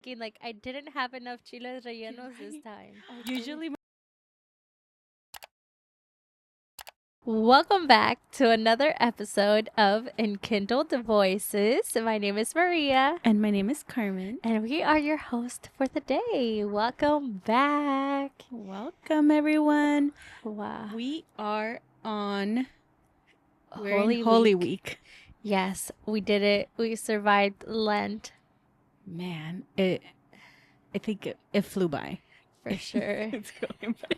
Like I didn't have enough chiles rellenos this time. Usually, Welcome back to another episode of Enkindled Voices. My name is Maria, and my name is Carmen. and we are your host for the day. Welcome back. Welcome, everyone. Wow. We are on Holy Holy Week. Week. Yes, we did it. We survived Lent Man, I think it flew by. for sure. It's going by.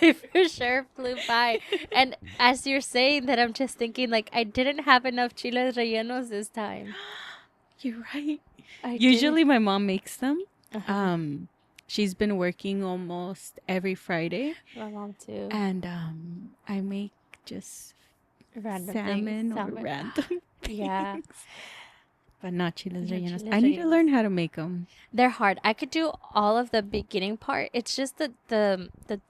It for sure flew by. And as you're saying that, I'm just thinking like I didn't have enough chiles rellenos this time. You're right. I Usually, my mom makes them. didn't. Uh-huh. She's been working almost every Friday, My mom too. and I make just Random salmon things. or random Yeah. things. But not chiles No rellenos. chiles I need to rellenos. learn how to make them. They're hard. I could do all of the beginning part. It's just the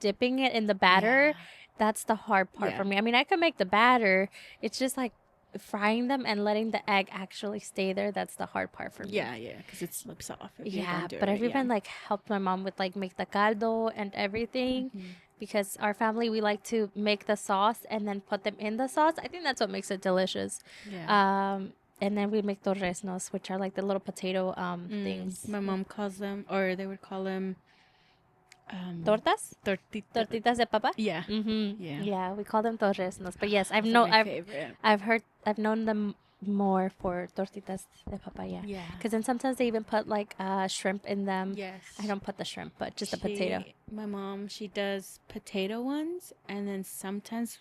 dipping it in the batter. That's the hard part Yeah. for me. I mean, I can make the batter. It's just like frying them and letting the egg actually stay there. That's the hard part for me. Yeah, because it slips off. If you Yeah, don't do it but right, I've even like helped my mom with like make the caldo and everything because our family we like to make the sauce and then put them in the sauce. I think that's what makes it delicious. Yeah. And then we make torresnos, which are like the little potato things. My mom calls them, or they would call them Tortas? tortitas. Tortitas de papa? Yeah. Mm-hmm. Yeah. Yeah, we call them torresnos. But yes, Those are my favorite. I've known them more for tortitas de papa, yeah. Yeah. Because then sometimes they even put like shrimp in them. Yes. I don't put the shrimp, but just the potato. My mom, she does potato ones, and then sometimes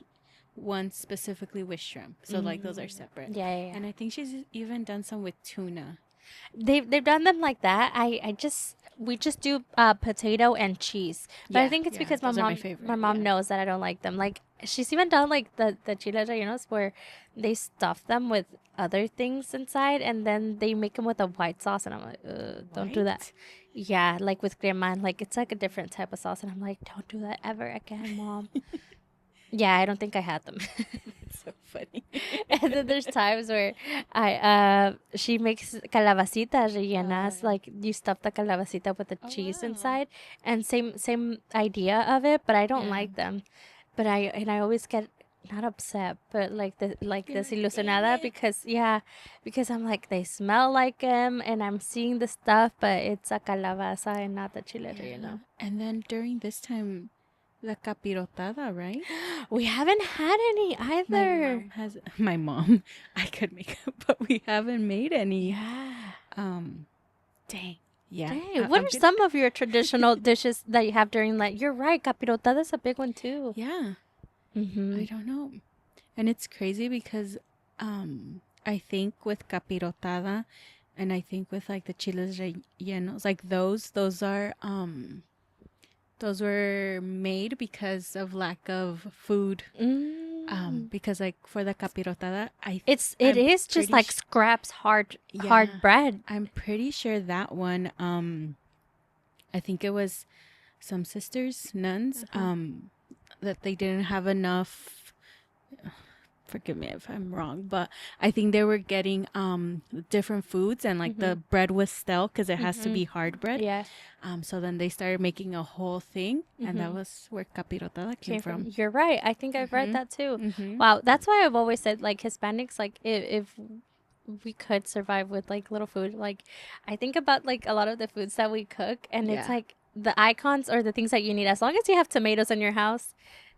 ones specifically with shrimp. So like those are separate. Yeah. And I think she's even done some with tuna. They've done them like that. We just do potato and cheese. But I think it's because those are my favorite, my mom yeah. knows that I don't like them. Like she's even done like the chiles rellenos where they stuff them with other things inside and then they make them with a white sauce and I'm like, don't do that. White? Yeah, like with crema and like it's like a different type of sauce and I'm like, don't do that ever again, mom. Yeah, I don't think I had them. It's so funny. And then there's times where she makes calabacitas rellenas, like you stuff the calabacita with the cheese wow. inside, and same idea of it, but I don't Yeah. like them. But I always get not upset, but like You're like, desilusionada "Dang it." because I'm like they smell like them and I'm seeing the stuff, but it's a calabaza and not the chile relleno. And then during this time, la capirotada, right? We haven't had any either. My mom. I could make it, but we haven't made any. Yeah. Dang. Yeah. Hey, what are some of your traditional dishes that you have during Lent? You're right, capirotada is a big one too. Yeah. Mm-hmm. I don't know. And it's crazy because I think with capirotada and I think with like the chiles rellenos, like those are those were made because of lack of food. Because like for the capirotada, It is just like scraps hard bread. I'm pretty sure that one, I think it was some sisters, nuns, that they didn't have enough. Forgive me if I'm wrong, but I think they were getting different foods and like the bread was stale because it has to be hard bread. Yeah. So then they started making a whole thing, and that was where capirotada came from. You're right. I think I've read that too. Mhm. Wow, that's why I've always said like Hispanics, like if we could survive with like little food, like I think about like a lot of the foods that we cook, and it's Yeah. like the icons or the things that you need. As long as you have tomatoes in your house,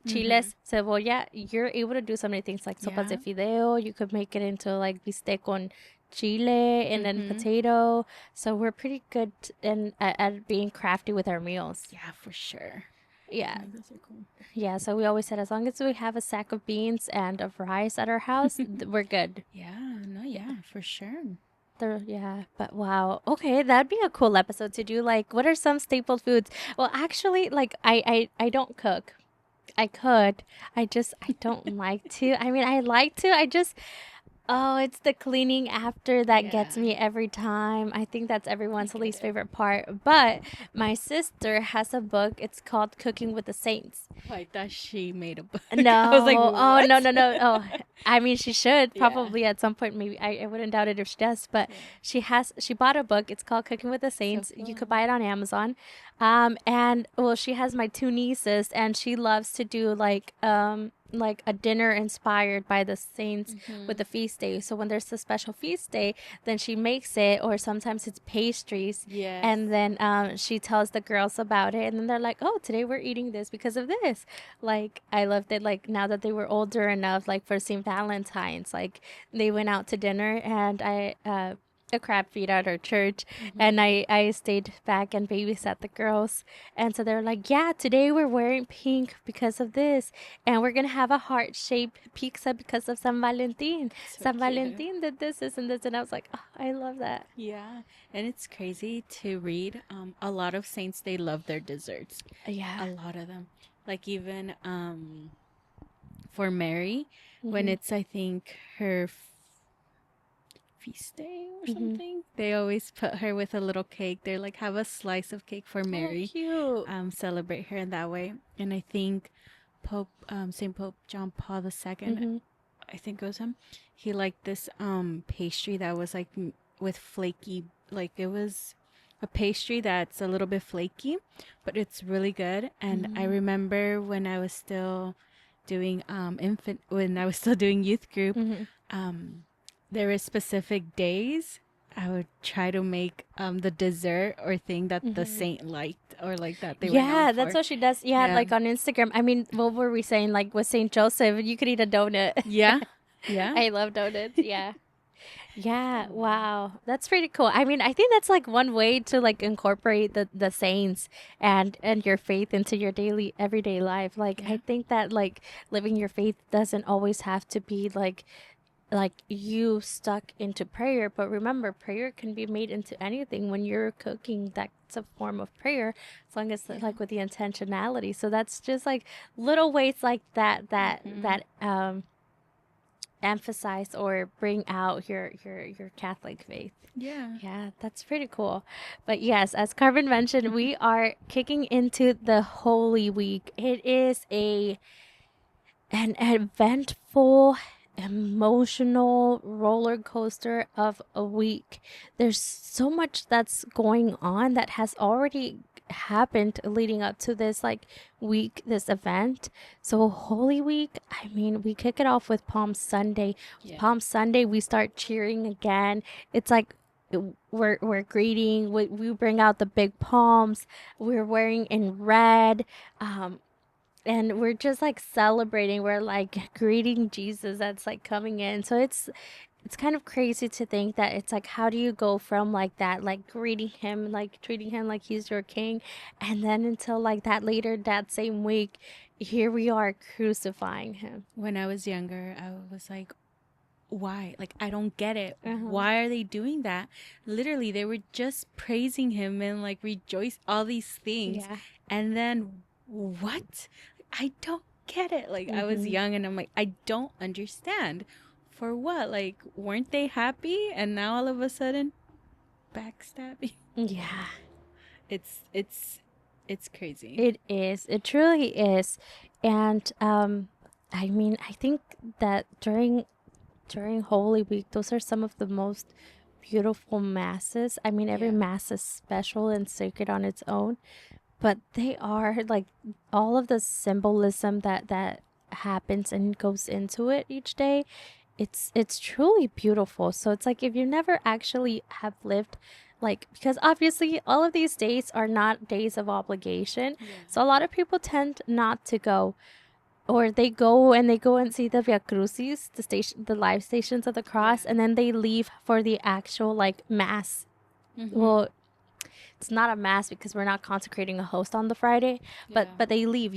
chiles, cebolla, you're able to do so many things like sopas de fideo. You could make it into like bistec con chile and then potato. So we're pretty good at being crafty with our meals. Yeah, for sure. Yeah. Those are cool. Yeah, so we always said as long as we have a sack of beans and of rice at our house, we're good. Yeah, for sure. Yeah, but wow. Okay, that'd be a cool episode to do. Like, what are some staple foods? Well, actually, like I don't cook. I could. I don't like to. I mean, I like to. Oh, it's the cleaning after that Yeah, gets me every time. I think that's I everyone's get least it. favorite part. But my sister has a book. It's called Cooking with the Saints. Oh, I thought she made a book. I was like, No. Oh, no, what? no, no. Oh, I mean, she should Yeah, probably at some point. Maybe I wouldn't doubt it if she does. But yeah. she bought a book. It's called Cooking with the So Saints. You could cool. buy it on Amazon. And well, she has my two nieces, and she loves to do like a dinner inspired by the saints with Mm-hmm. the feast day. So when there's a special feast day, then she makes it, or sometimes it's pastries, Yes. and then she tells the girls about it, and then they're like, "Oh, today we're eating this because of this." Like I loved it. Like now that they were older enough, like for St. Valentine's, like they went out to dinner, and I a crab feed at our church, and Mm-hmm. I stayed back and babysat the girls, and so they're like, "Yeah, today we're wearing pink because of this, and we're gonna have a heart-shaped pizza because of San Valentin. So San cute. Valentin did this and this," and I was like, "Oh, I love that." Yeah, and it's crazy to read. A lot of saints they love their desserts. Yeah. A lot of them, like even for Mary, when Mhm. it's I think her feast day or Mhm. something, they always put her with a little cake. They're like have a slice of cake for Oh, Mary, cute. celebrate her in that way. And I think Saint Pope John Paul II, Mhm. I think it was him. He liked this pastry that was like with flaky, like it was a pastry that's a little bit flaky, but it's really good. And I Mhm. remember when I was still doing when I was still doing youth group, Mhm. um there were specific days I would try to make the dessert or thing that the Mhm. saint liked or like that they were known Yeah, that's for. what she does. Yeah, Yeah. like on Instagram. I mean, what were we saying? Like with Saint Joseph, you could eat a donut. Yeah. Yeah. I love donuts. Yeah. Yeah, wow. That's pretty cool. I mean, I think that's like one way to like incorporate the saints and your faith into your daily everyday life. Like Yeah. I think that like living your faith doesn't always have to be like you stuck into prayer, but remember prayer can be made into anything. When you're cooking, that's a form of prayer, as long as Yeah. like with the intentionality. So that's just like little ways like Hmm. that emphasize or bring out your Catholic faith. Yeah. Yeah, that's pretty cool. But yes, as Carmen mentioned, we are kicking into the Holy Week. It is a an eventful, emotional roller coaster of a week. There's so much that's going on that has already happened leading up to this like week, this event. So Holy Week, I mean, we kick it off with Palm Sunday. With Yeah. Palm Sunday, we start cheering again. It's like we're greeting. We bring out the big palms. We're wearing in red. And we're just like celebrating, we're like greeting Jesus that's like coming in. So it's kind of crazy to think that it's like, how do you go from like that, like greeting him, like treating him like he's your king, and then until like that later that same week, here we are crucifying him. When I was younger, I was like, why? Like, I don't get it. Uh-huh. Why are they doing that? Literally, they were just praising him and like rejoice all these things. Yeah. And then what? I don't get it. Like, I was Mm-hmm. young and I'm like, I don't understand. For what? Like, weren't they happy? And now all of a sudden, backstabbing. Yeah, It's crazy. it is, it truly is. And I mean, I think that during Holy Week, those are some of the most beautiful masses. I mean, every Yeah. mass is special and sacred on its own, but they are like all of the symbolism that happens and goes into it each day. It's truly beautiful. So it's like if you never actually have lived like, because obviously all of these days are not days of obligation. Yeah. So a lot of people tend not to go, or they go and see the Via Crucis, the live stations of the Yeah. cross, and then they leave for the actual like mass. Mm-hmm. Well, it's not a mass because we're not consecrating a host on the Friday, but Yeah. they leave.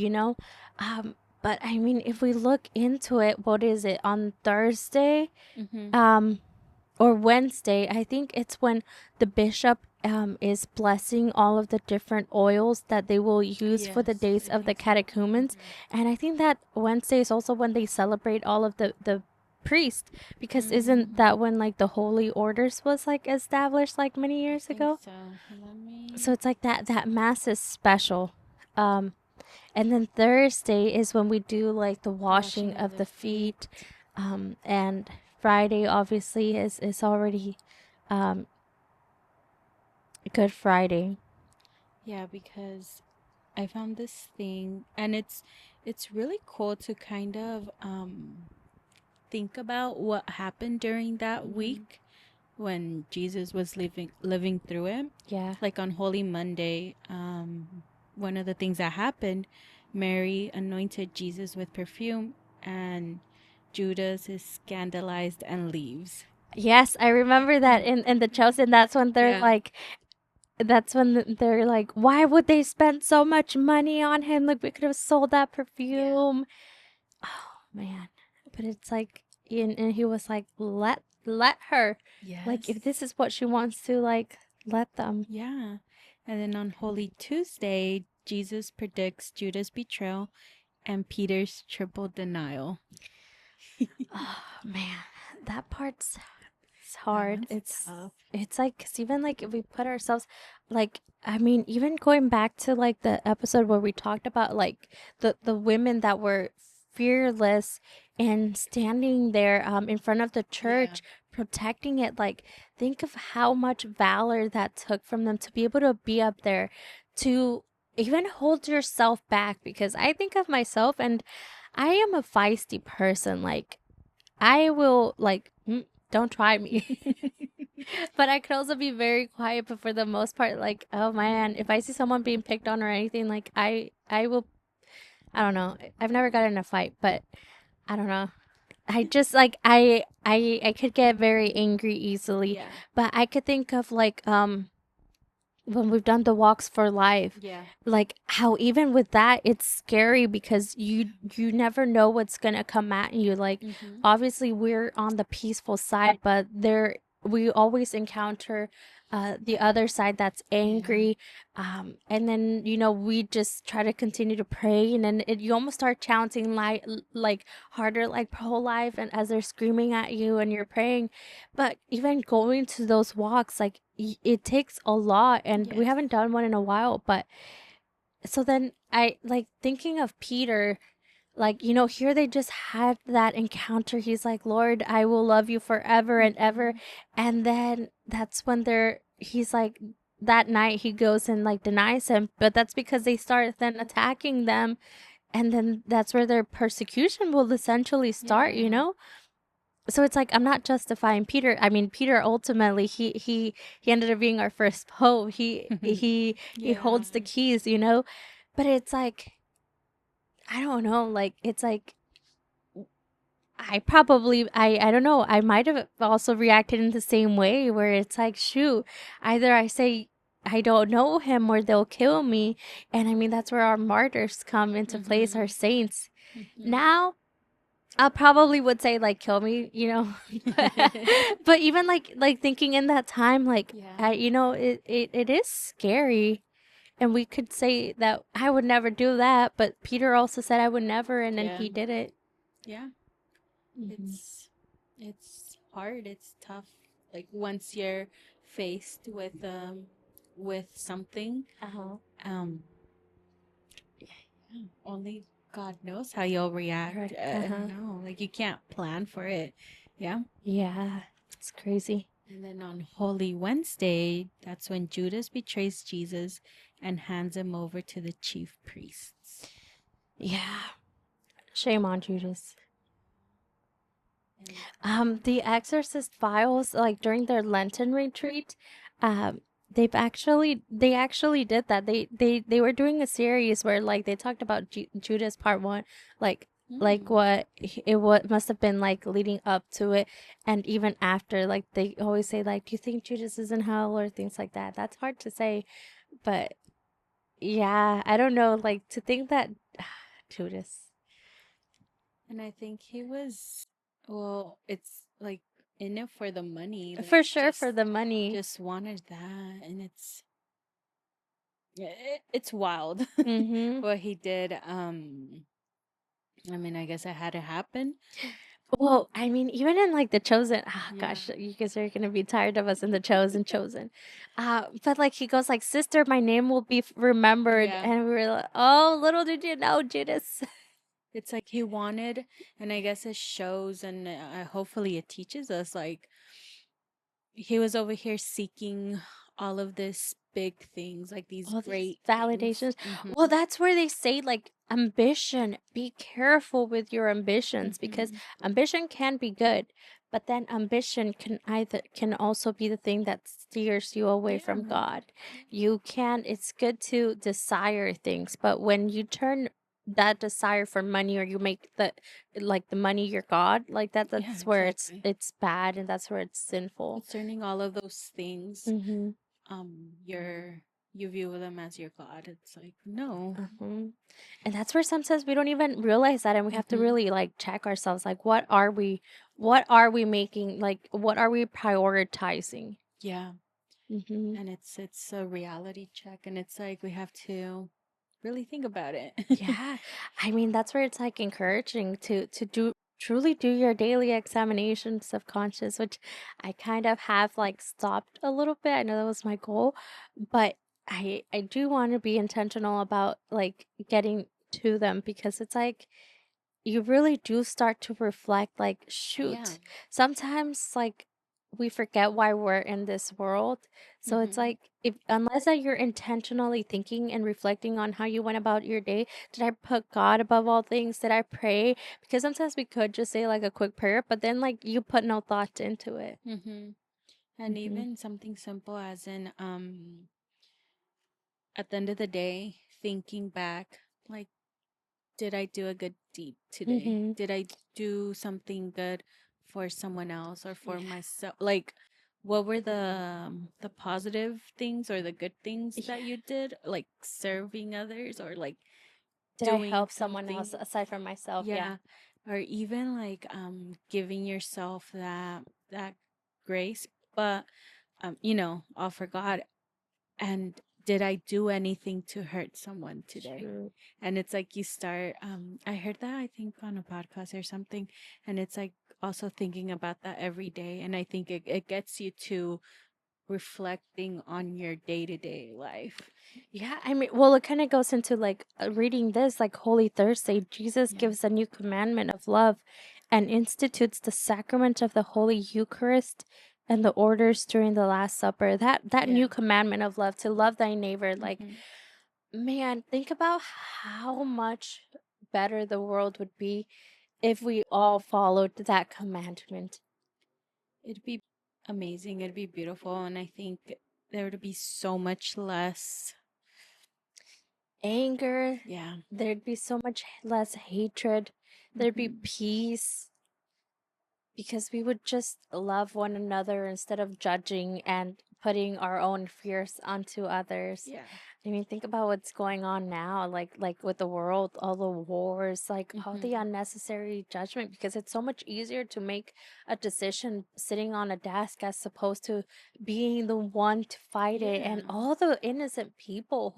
But I mean, if we look into it, what is it on Thursday? Mm-hmm. Um, or Wednesday, I think it's when the bishop is blessing all of the different oils that they will use for the Yes, days I of the think so. catechumens. Mm-hmm. And I think that Wednesday is also when they celebrate all of the priest, because isn't that when like the holy orders was like established like many years ago? So it's like that mass is special. And then Thursday is when we do like the washing of the feet. And Friday obviously is already Good Friday. Yeah, because I found this thing, and it's really cool to kind of think about what happened during that week when Jesus was living through it. Yeah. Like on Holy Monday, one of the things that happened, Mary anointed Jesus with perfume, and Judas is scandalized and leaves. Yes, I remember that in the chosen. That's when they're like, why would they spend so much money on him? Like, we could have sold that perfume. Yeah. Oh man. But it's like, and he was like, let her. Yes. Like, if this is what she wants to, like, let them. Yeah. And then on Holy Tuesday, Jesus predicts Judas' betrayal and Peter's triple denial. Oh man, that part's it's hard. It's tough. It's like, 'cause even like if we put ourselves, like, I mean, even going back to like the episode where we talked about like the women that were fearless and standing there in front of the church protecting it, like, think of how much valor that took from them to be able to be up there, to even hold yourself back, because I think of myself and I am a feisty person. Like, I will, like, don't try me. But I could also be very quiet, but for the most part, like, oh man, if I see someone being picked on or anything, like, I will, I don't know. I've never gotten in a fight, but I don't know. I just like I could get very angry easily. Yeah. But I could think of like when we've done the walks for life, like how even with that it's scary because you never know what's gonna come at you. Like, obviously we're on the peaceful side, but there we always encounter the other side that's angry. And then we just try to continue to pray, and then you almost start chanting like harder, like pro-life, and as they're screaming at you and you're praying. But even going to those walks, like, it takes a lot, and we haven't done one in a while. But so then I like thinking of Peter, like, here they just had that encounter. He's like, Lord, I will love you forever and ever. And then that's when he's like, that night he goes and like denies him, but that's because they start then attacking them. And then that's where their persecution will essentially start, So it's like, I'm not justifying Peter. I mean, Peter ultimately he ended up being our first pope. He holds the keys, But it's like, I don't know, like, it's like, I don't know, I might have also reacted in the same way, where it's like, shoot, either I say I don't know him or they'll kill me. And I mean, that's where our martyrs come into place, our saints. Now I probably would say, like, kill me, but even like thinking in that time, like, it is scary. And we could say that I would never do that, but Peter also said I would never, and then he did it. Yeah. It's hard. It's tough. Like, once you're faced with something, only God knows how you'll react. Right. I don't know. Like, you can't plan for it. Yeah. Yeah. It's crazy. And then on Holy Wednesday, that's when Judas betrays Jesus and hands him over to the chief priests. Yeah. Shame on Judas. The Exorcist Files, like during their Lenten retreat, they actually did that. They were doing a series where like they talked about Judas part 1, like what must have been like leading up to it, and even after. Like, they always say, like, do you think Judas is in hell or things like that? That's hard to say, but yeah, I don't know. Like, to think that Judas. And I think he was, well, it's like in it for the money. Like, For sure, for the money. Just wanted that. And it's wild what he did. I mean, I guess it had to happen. Well, I mean, even in like the chosen, oh Yeah. gosh, you guys are gonna be tired of us in the chosen. But like he goes like, "Sister, my name will be remembered," Yeah. and we were like, "Oh, little did you know, Judas." It's like he wanted, and I guess it shows, and hopefully it teaches us, like, he was over here seeking all of this big things, like these All these great things. validations. Well, that's where they say like ambition. Be careful with your ambitions because Mm-hmm. ambition can be good, but then ambition can also be the thing that steers you away Yeah. from God. You can it's good to desire things, but when you turn that desire for money or you make the money your God, like Yeah, that's where exactly. it's bad and that's where it's sinful. Concerning all of those things, Mhm. you're you view them as your God. It's like, no. Mhm. And that's where sometimes we don't even realize that and we have to Mm-hmm. really like check ourselves like what are we making like what are we prioritizing? Yeah. Mhm. And it's a reality check, and it's like we have to really think about it. Yeah. I mean, that's where it's like encouraging to do truly do your daily examinations of conscience, which I kind of have like stopped a little bit. I know that was my goal, but I do want to be intentional about like getting to them because it's like you really do start to reflect like Yeah. shoot sometimes like we forget why we're in this world, so it's Mm-hmm. like if unless that you're intentionally thinking and reflecting on how you went about your day, did I put God above all things, did I pray, because sometimes we could just say like a quick prayer but then like you put no thought into it. Mm-hmm. And Hmm. even something simple as in at the end of the day, thinking back, like, did I do a good deed today? Hmm. Did I do something good for someone else or for Yeah. myself? Like, what were the positive things or the good things that Yeah. you did? Like serving others or like Did I doing help someone something. else aside from myself? Yeah. Yeah. Or even like giving yourself that grace, but all for God. And did I do anything to hurt someone today? True. And it's like you start I heard that I think on a podcast or something, and it's like also thinking about that every day, and I think it gets you to reflecting on your day-to-day life. Yeah, I mean, well, it kind of goes into like reading this, like Holy Thursday, Jesus Yeah. gives a new commandment of love and institutes the sacrament of the Holy Eucharist and the orders during the Last Supper. That Yeah. new commandment of love, to love thy neighbor, like, Hmm. man, think about how much better the world would be if we all followed that commandment. It'd be amazing, it'd be beautiful, and I think there would be so much less. Anger, Yeah. there'd be so much less hatred, there'd be Hmm. peace because we would just love one another instead of judging and putting our own fears onto others. Yeah. I mean, think about what's going on now, like with the world, all the wars, like all the Hmm. unnecessary judgment, because it's so much easier to make a decision sitting on a desk as opposed to being the one to fight it, Yeah. and all the innocent people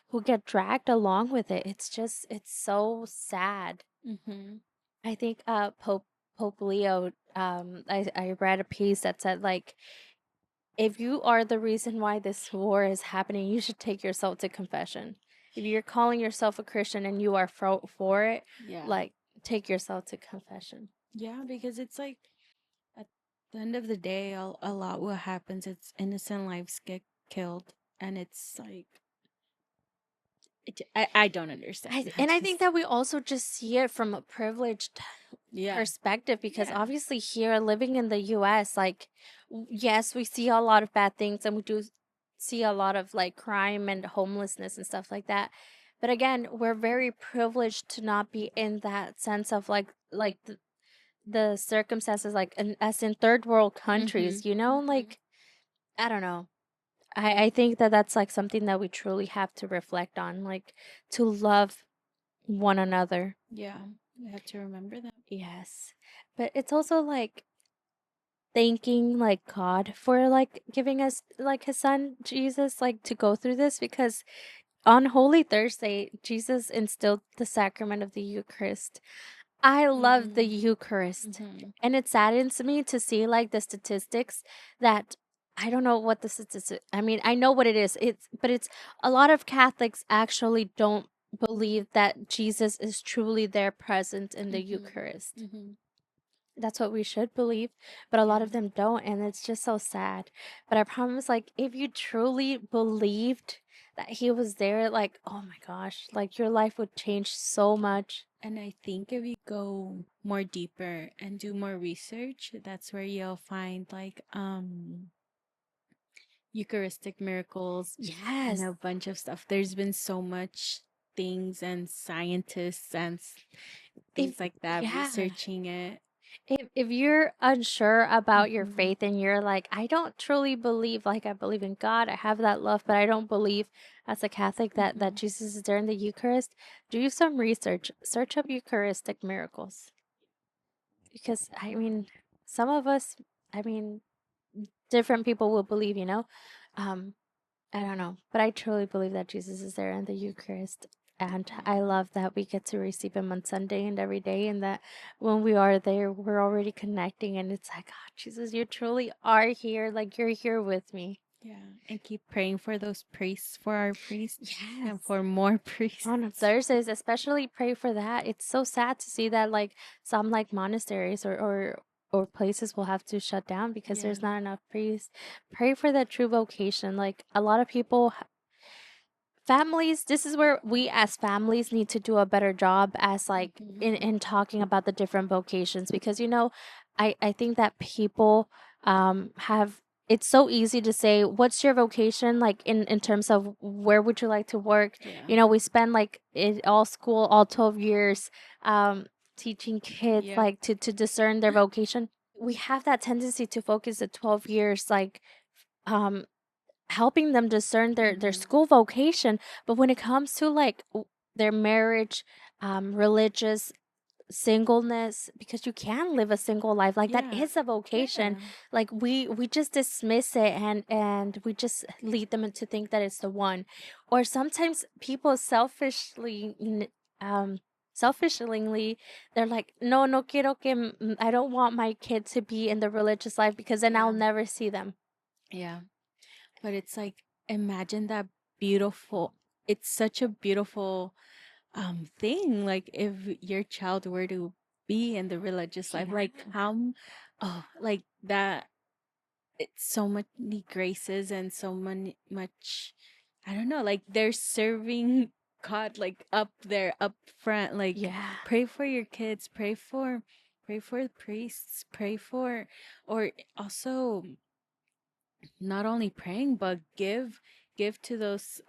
who get dragged along with it. It's so sad. Hmm. I think Pope Leo, I read a piece that said like if you are the reason why this war is happening, you should take yourself to confession. If you're calling yourself a Christian and you are for it, Yeah. like take yourself to confession. Yeah, because it's like at the end of the day, a lot what happens, it's innocent lives get killed, and it's like I don't understand. I And I think just that we also just see it from a privileged yeah. perspective because Yeah. obviously here living in the US, like yes, we see a lot of bad things and we do see a lot of like crime and homelessness and stuff like that. But again, we're very privileged to not be in that sense of like the circumstances like as in third world Mhm. countries, you know? Mhm. Like I don't know. I think that that's like something that we truly have to reflect on, like to love one another. Yeah. We have to remember that. Yes. But it's also like thanking like God for like giving us like his son Jesus like to go through this because on Holy Thursday Jesus instilled the sacrament of the Eucharist. I love the Mm-hmm. Eucharist. Mm-hmm. And it saddens me to see like the statistics that I don't know what the statistic. I mean, I know what it is. It's a lot of Catholics actually don't believe that Jesus is truly there present in the Mm-hmm. Eucharist. Mm-hmm. That's what we should believe, but a lot Yeah. of them don't, and it's just so sad. But I promise, like, if you truly believed that he was there, like, oh my gosh, like your life would change so much. And I think if you go more deeper and do more research, that's where you'll find like Eucharistic miracles and Yes. a bunch of stuff. There's been so much things and scientists and If things like that yeah. researching it. If you're unsure about your Mm-hmm. faith and you're like, I don't truly believe, like I believe in God, I have that love, but I don't believe as a Catholic that Mm-hmm. Jesus is there in the Eucharist, do some research. Search up Eucharistic miracles. Because I mean, some of us, I mean, different people will believe, you know. Um, I don't know, but I truly believe that Jesus is there in the Eucharist. And I Yeah. love that we get to receive him on Sunday and every day, and that when we are there, we're already connecting. And it's like, oh, Jesus, you truly are here. Like, you're here with me. Yeah. And keep praying for those priests, for our priests, and Yes. for more priests. On Thursdays, especially pray for that. It's so sad to see that, like, some, like, monasteries or places will have to shut down because Yeah. there's not enough priests. Pray for that true vocation. Like, a lot of people families, this is where we as families need to do a better job as like Mm-hmm. in talking about the different vocations, because you know, I think that people have, it's so easy to say what's your vocation, like in terms of where would you like to work. Yeah. You know, we spend like in all school all 12 years teaching kids Yep. like to discern their vocation. We have that tendency to focus the 12 years like um helping them discern their Mm-hmm. school vocation, but when it comes to like their marriage, religious singleness, because you can live a single life, like that Yeah. is a vocation. Yeah. Like we just dismiss it and we just lead them to think that it's the one. Or sometimes people um selfishly, they're like, no, no quiero que I don't want my kid to be in the religious life because then I'll Yeah. never see them. Yeah. But it's like, imagine that beautiful, it's such a beautiful thing. Like if your child were to be in the religious life, Yeah. like how like that, it's so many graces and so many much, I don't know, like they're serving God like up there, up front. Like Yeah. pray for your kids, pray for the priests, pray for, or also not only praying but give to those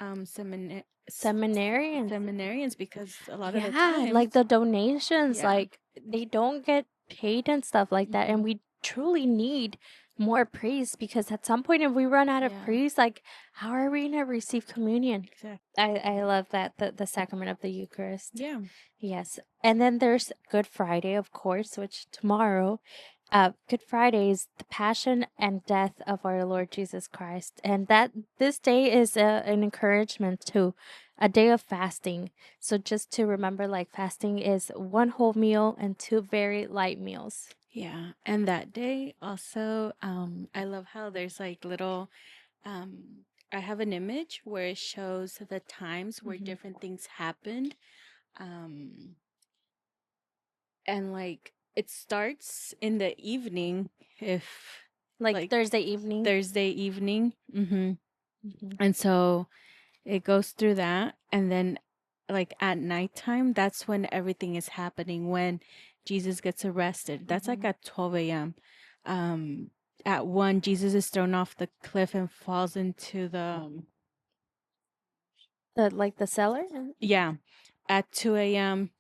Seminarians. seminarians, because a lot of the Yeah, times, like the donations, yeah, like they don't get paid and stuff like that. hmm, And we truly need more priests because at some point, if we run out of yeah, priests, like how are we gonna receive communion? exactly, I love that the sacrament of the Eucharist. yeah, Yes. And then there's Good Friday, of course, which tomorrow, Good Friday is the passion and death of our Lord Jesus Christ. And that this day is an encouragement to a day of fasting. So just to remember, like fasting is one whole meal and two very light meals. yeah. And that day also, I love how there's like little, um I have an image where it shows the times where Hmm. different things happened, um and like it starts in the evening, if Like like Thursday evening. Thursday evening. Mm-hmm. Hmm. And so it goes through that. And then, like, at nighttime, that's when everything is happening, when Jesus gets arrested. That's like Hmm. at 12 a.m. Um, at 1, Jesus is thrown off the cliff and falls into the, The cellar. yeah. At 2 a.m.,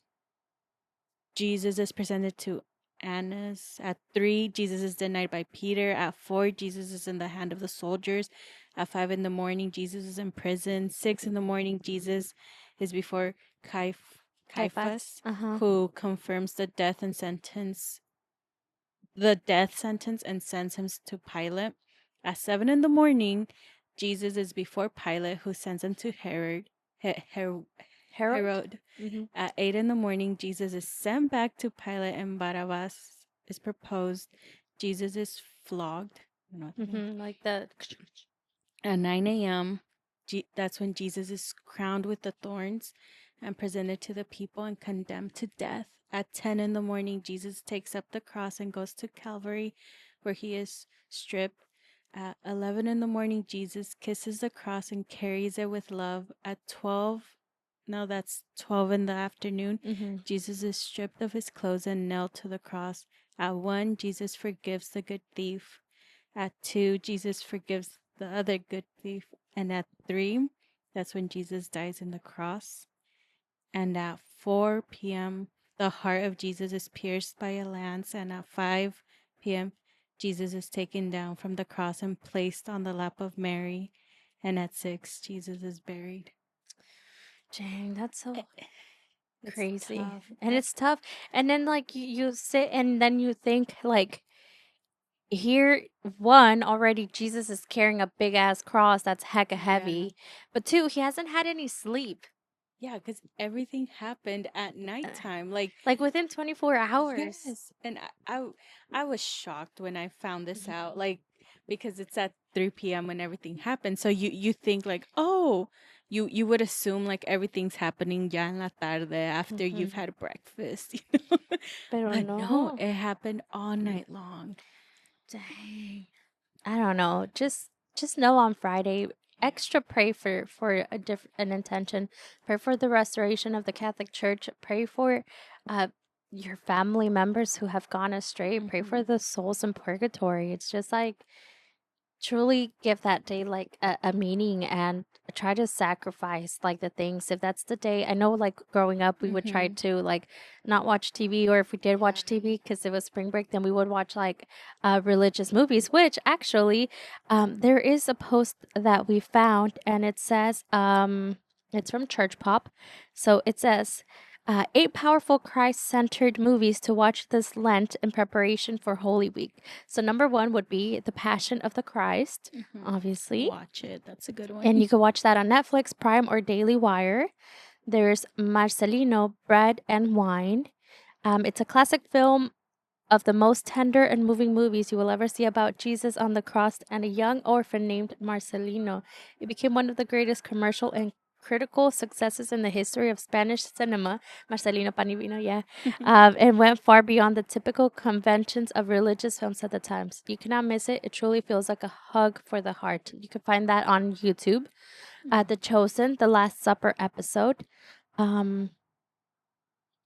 Jesus is presented to Annas. At 3, Jesus is denied by Peter. At 4, Jesus is in the hand of the soldiers. At 5 in the morning, Jesus is in prison. 6 in the morning, Jesus is before Caiaphas. Caiaphas, Uh-huh. who confirms the death sentence and sends him to Pilate. At 7 in the morning, Jesus is before Pilate, who sends him to Herod. Herod. At 8 in the morning, Jesus is sent back to Pilate and Barabbas is proposed. Jesus is flogged. I don't know what that means. Like the. At 9 a.m., that's when Jesus is crowned with the thorns and presented to the people and condemned to death. At 10 in the morning, Jesus takes up the cross and goes to Calvary, where he is stripped. At 11 in the morning, Jesus kisses the cross and carries it with love. At 12, no, that's 12 in the afternoon, Jesus is stripped of his clothes and nailed to the cross. At 1, Jesus forgives the good thief. At 2, Jesus forgives the other good thief. And at 3, that's when Jesus dies in the cross. And at 4 p.m., the heart of Jesus is pierced by a lance. And at 5 p.m., Jesus is taken down from the cross and placed on the lap of Mary. And at 6, Jesus is buried. Dang, that's so It's crazy. tough. And it's tough. And then, like, you sit and then you think, like, here, one, already Jesus is carrying a big ass cross that's hecka heavy. But 2, he hasn't had any sleep. Yeah, because everything happened at nighttime. Like within 24 hours. Yes. And I was shocked when I found this out. Like, because it's at 3 p.m. when everything happened. So you think like, oh, you would assume like everything's happening ya en la tarde after you've had breakfast, you know? But no, it happened all night long. Dang. I don't know. Just know on Friday, extra pray for an intention. Pray for the restoration of the Catholic Church. Pray for your family members who have gone astray. Pray for the souls in purgatory. It's just like truly give that day like a meaning and try to sacrifice like the things if that's the day. I know like growing up we would try to like not watch TV, or if we did watch TV because it was spring break, then we would watch like religious movies, which actually there is a post that we found and it says it's from Church Pop. So it says 8 powerful Christ-centered movies to watch this Lent in preparation for Holy Week. So number 1 would be The Passion of the Christ, obviously. Watch it. That's a good one. And you can watch that on Netflix, Prime, or Daily Wire. There's Marcelino, Bread and Wine. It's a classic film of the most tender and moving movies you will ever see about Jesus on the cross and a young orphan named Marcelino. It became one of the greatest commercial and critical successes in the history of Spanish cinema, Marcelino Panivino, yeah, and went far beyond the typical conventions of religious films at the time. So you cannot miss it. It truly feels like a hug for the heart. You can find that on YouTube. The Chosen, the Last Supper episode. And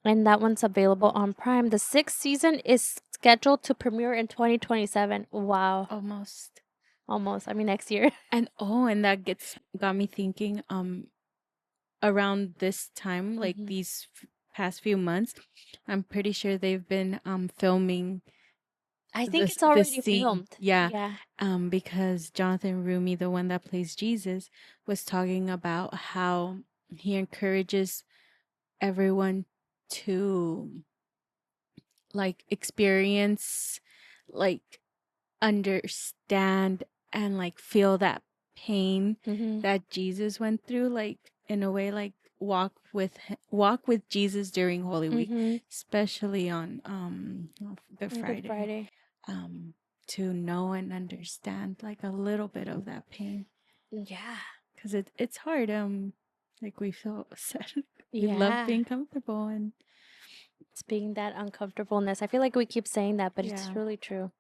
that one's available on Prime. The 6th season is scheduled to premiere in 2027. Wow. Almost. I mean, next year. And that got me thinking, around this time, like these past few months, I'm pretty sure they've been filming. I think it's already filmed. Yeah. Because Jonathan Rumi, the one that plays Jesus, was talking about how he encourages everyone to like experience, like understand and like feel that pain that Jesus went through, like in a way, like walk with Jesus during Holy Week, especially on Good Friday. To know and understand like a little bit of that pain. Yeah, because it's hard. Like we so said, we love being comfortable, and it's being that uncomfortableness. I feel like we keep saying that, but it's really true.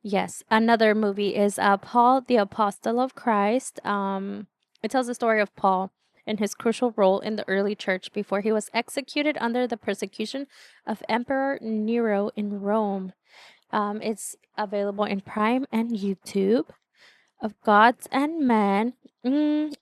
Yes, another movie is Paul, the Apostle of Christ. It tells the story of Paul and his crucial role in the early church before he was executed under the persecution of Emperor Nero in Rome. It's available in Prime and YouTube. Of Gods and Men.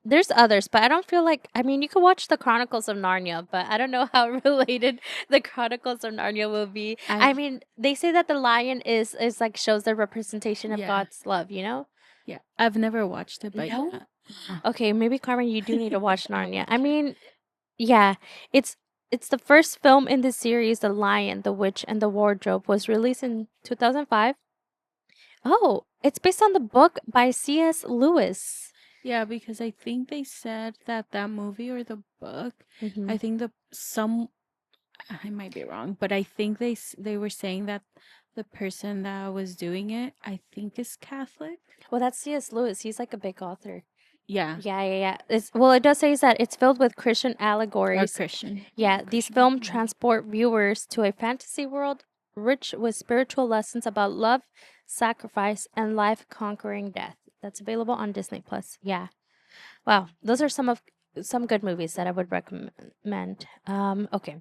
There's others, but I don't feel like. I mean, you can watch the Chronicles of Narnia, but I don't know how related the Chronicles of Narnia will be. I mean, they say that the lion is like shows the representation of God's love. You know? Yeah, I've never watched it, but no. Okay, maybe Carmen, you do need to watch Narnia. I mean, yeah, it's the first film in the series. The Lion, the Witch, and the Wardrobe was released in 2005. Oh, it's based on the book by C.S. Lewis. Yeah, because I think they said that that movie or the book, Mm-hmm. I think I might be wrong, but I think they were saying that the person that was doing it, I think is Catholic. Well, that's C.S. Lewis. He's like a big author. Yeah. Yeah. It does say that it's filled with Christian Or allegories. Christian. Yeah, these Christian. films transport viewers to a fantasy world rich with spiritual lessons about love, sacrifice, and life conquering death. That's available on Disney Plus. Yeah. Wow, those are some good movies that I would recommend. Okay.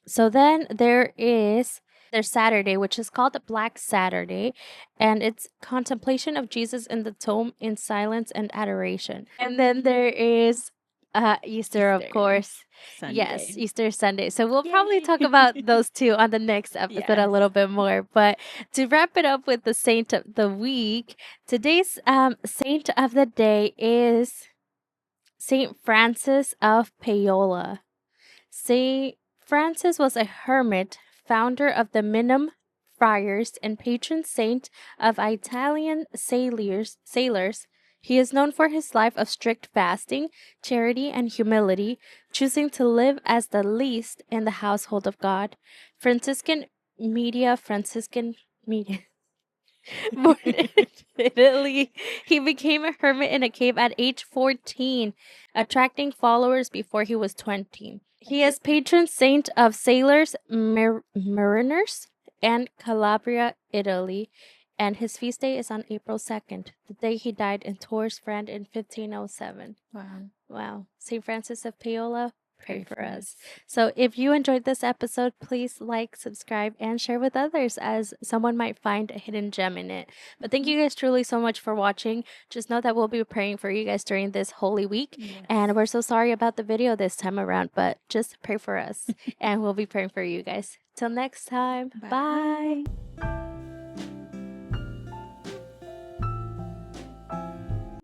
So then there's Saturday, which is called Black Saturday, and it's contemplation of Jesus in the tomb in silence and adoration. And then there is Easter, of course. Sunday. Yes, Easter Sunday. So we'll probably talk about those two on the next episode a little bit more. But to wrap it up with the saint of the week, today's saint of the day is Saint Francis of Paola. Saint Francis was a hermit, founder of the Minim Friars, and patron saint of Italian sailors. He is known for his life of strict fasting, charity, and humility, choosing to live as the least in the household of God. Franciscan media. Born in Italy, he became a hermit in a cave at age 14, attracting followers before he was 20. He is patron saint of sailors, mariners, and Calabria, Italy, and his feast day is on April 2nd, the day he died in Tours, France in 1507. Wow. St. Francis of Paola, pray for us. So if you enjoyed this episode, please like, subscribe, and share with others as someone might find a hidden gem in it. But thank you guys truly so much for watching. Just know that we'll be praying for you guys during this Holy Week. Yes. And we're so sorry about the video this time around, but just pray for us. And we'll be praying for you guys. Till next time. Bye.